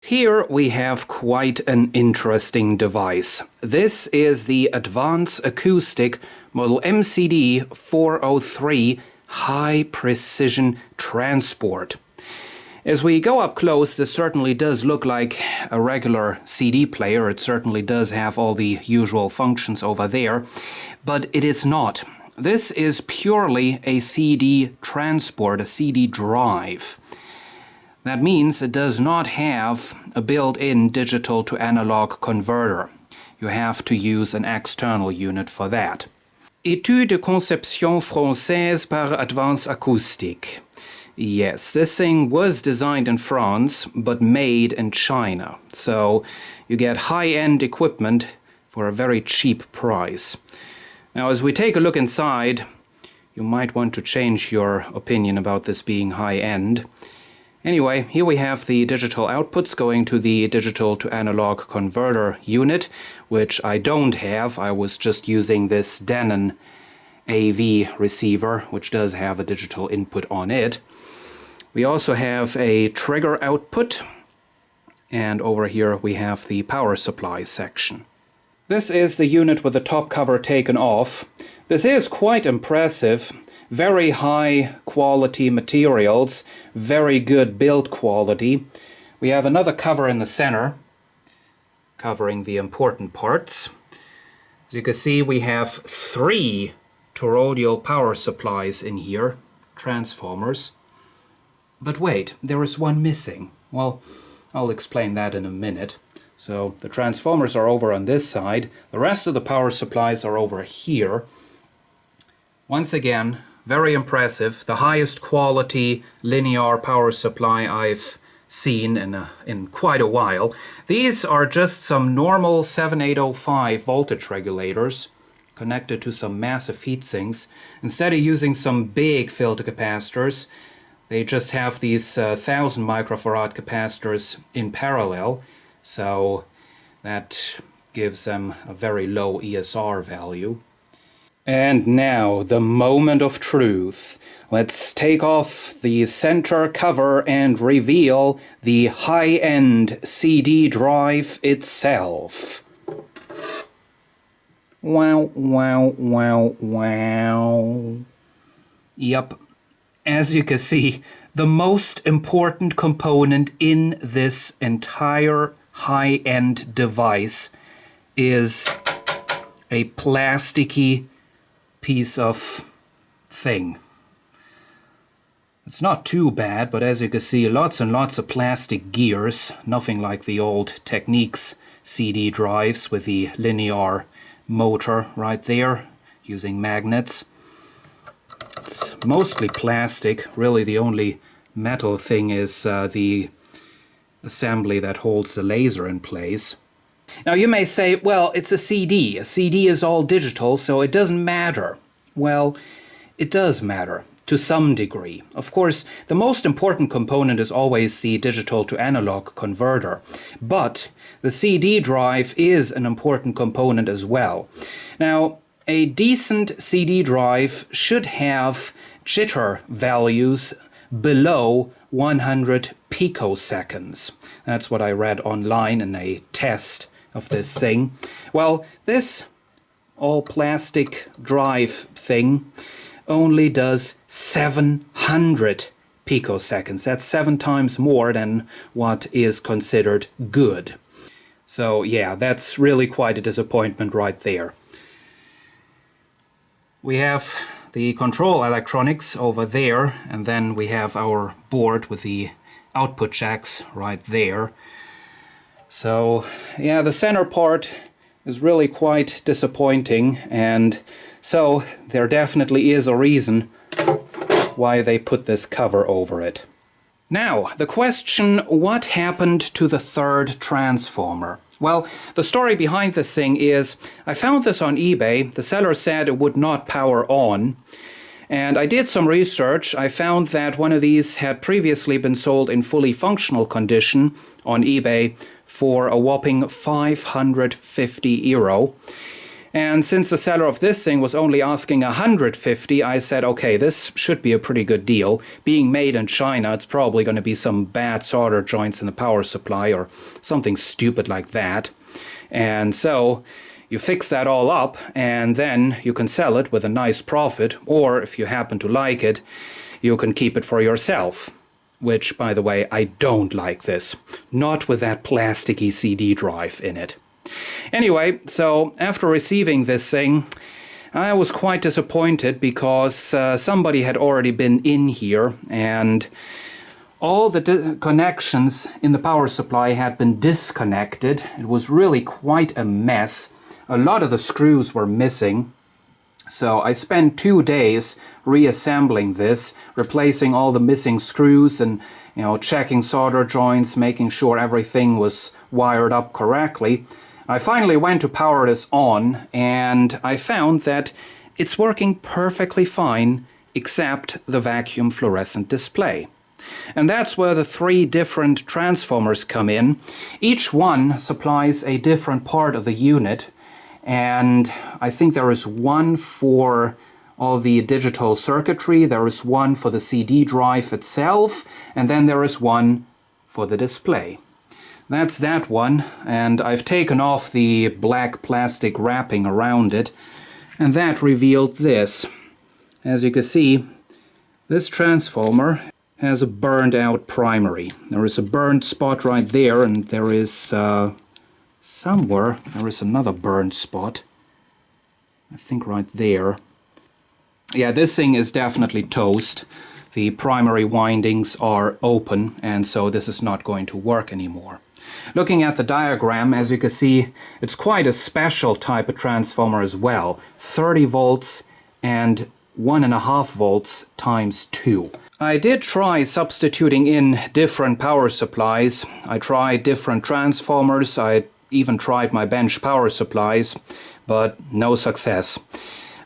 Here we have quite an interesting device. This is the Advanced Acoustic model MCD-403 High Precision Transport. As we go up close, this certainly does look like a regular CD player. It certainly does have all the usual functions over there, but it is not. This is purely a CD transport, a CD drive. That means it does not have a built-in digital to analog converter. You have to use an external unit for that. Étude de conception française par Advanced Acoustic. Yes, this thing was designed in France, but made in China. So you get high-end equipment for a very cheap price. Now, as we take a look inside, you might want to change your opinion about this being high-end. Anyway, here we have the digital outputs going to the digital to analog converter unit, which I don't have. I was just using this Denon AV receiver, which does have a digital input on it. We also have a trigger output, and over here we have the power supply section. This is the unit with the top cover taken off. This is quite impressive. Very high quality materials, very good build quality. We have another cover in the center, covering the important parts. As you can see, we have 3 toroidal power supplies in here, transformers. But wait, there is one missing. Well, I'll explain that in a minute. So the transformers are over on this side. The rest of the power supplies are over here. Once again, very impressive. The highest quality linear power supply I've seen in quite a while. These are just some normal 7805 voltage regulators connected to some massive heat sinks. Instead of using some big filter capacitors, they just have these 1000 microfarad capacitors in parallel. So that gives them a very low ESR value. And now, the moment of truth. Let's take off the center cover and reveal the high-end CD drive itself. Wow, wow, wow, wow. Yep. As you can see, the most important component in this entire high-end device is a plasticky piece of thing. It's not too bad, but as you can see, lots and lots of plastic gears, nothing like the old Technics CD drives with the linear motor right there using magnets. It's mostly plastic. Really the only metal thing is the assembly that holds the laser in place. Now you may say, well, it's a CD. A CD is all digital, so it doesn't matter. Well, it does matter to some degree. Of course, the most important component is always the digital to analog converter. But the CD drive is an important component as well. Now, a decent CD drive should have jitter values below 100 picoseconds. That's what I read online in a test of this thing. Well, this all plastic drive thing only does 700 picoseconds. That's 7 times more than what is considered good. So yeah, that's really quite a disappointment right there. We have the control electronics over there, and then we have our board with the output jacks right there. So yeah, the center part is really quite disappointing, and so there definitely is a reason why they put this cover over it. Now, the question, what happened to the third transformer? Well, the story behind this thing is, I found this on eBay. The seller said it would not power on. And I did some research. I found that one of these had previously been sold in fully functional condition on eBay for a whopping €550. And since the seller of this thing was only asking $150, I said, okay, this should be a pretty good deal. Being made in China, it's probably going to be some bad solder joints in the power supply or something stupid like that. And so you fix that all up, and then you can sell it with a nice profit, or if you happen to like it, you can keep it for yourself. Which, by the way, I don't like this. Not with that plasticky CD drive in it. Anyway, so after receiving this thing, I was quite disappointed because somebody had already been in here and all the connections in the power supply had been disconnected. It was really quite a mess. A lot of the screws were missing. So I spent 2 days reassembling this, replacing all the missing screws and, checking solder joints, making sure everything was wired up correctly. I finally went to power this on, and I found that it's working perfectly fine except the vacuum fluorescent display. And that's where the 3 different transformers come in. Each one supplies a different part of the unit, and I think there is one for all the digital circuitry, there is one for the CD drive itself, and then there is one for the display. That's that one, and I've taken off the black plastic wrapping around it, and that revealed this. As you can see, this transformer has a burned out primary. There is a burned spot right there, and there is somewhere there is another burned spot. I think right there. Yeah, this thing is definitely toast. The primary windings are open, and so this is not going to work anymore. Looking at the diagram, as you can see, it's quite a special type of transformer as well. 30 volts and 1.5 volts times 2. I did try substituting in different power supplies. I tried different transformers. I even tried my bench power supplies, but no success.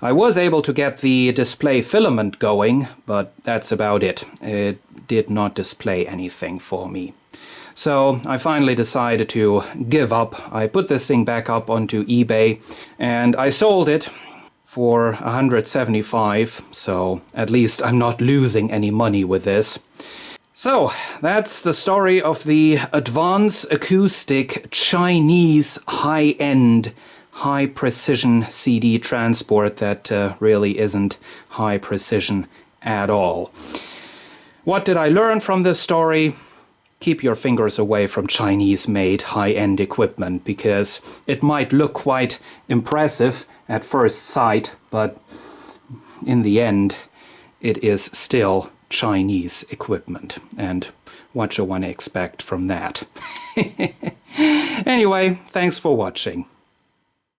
I was able to get the display filament going, but that's about it. It did not display anything for me. So I finally decided to give up. I put this thing back up onto eBay and I sold it for $175, so at least I'm not losing any money with this. So that's the story of the Advanced Acoustic Chinese high-end, high-precision CD transport that really isn't high precision at all. What did I learn from this story? Keep your fingers away from Chinese-made high-end equipment, because it might look quite impressive at first sight, but in the end it is still Chinese equipment, and what you want to expect from that. Anyway, thanks for watching.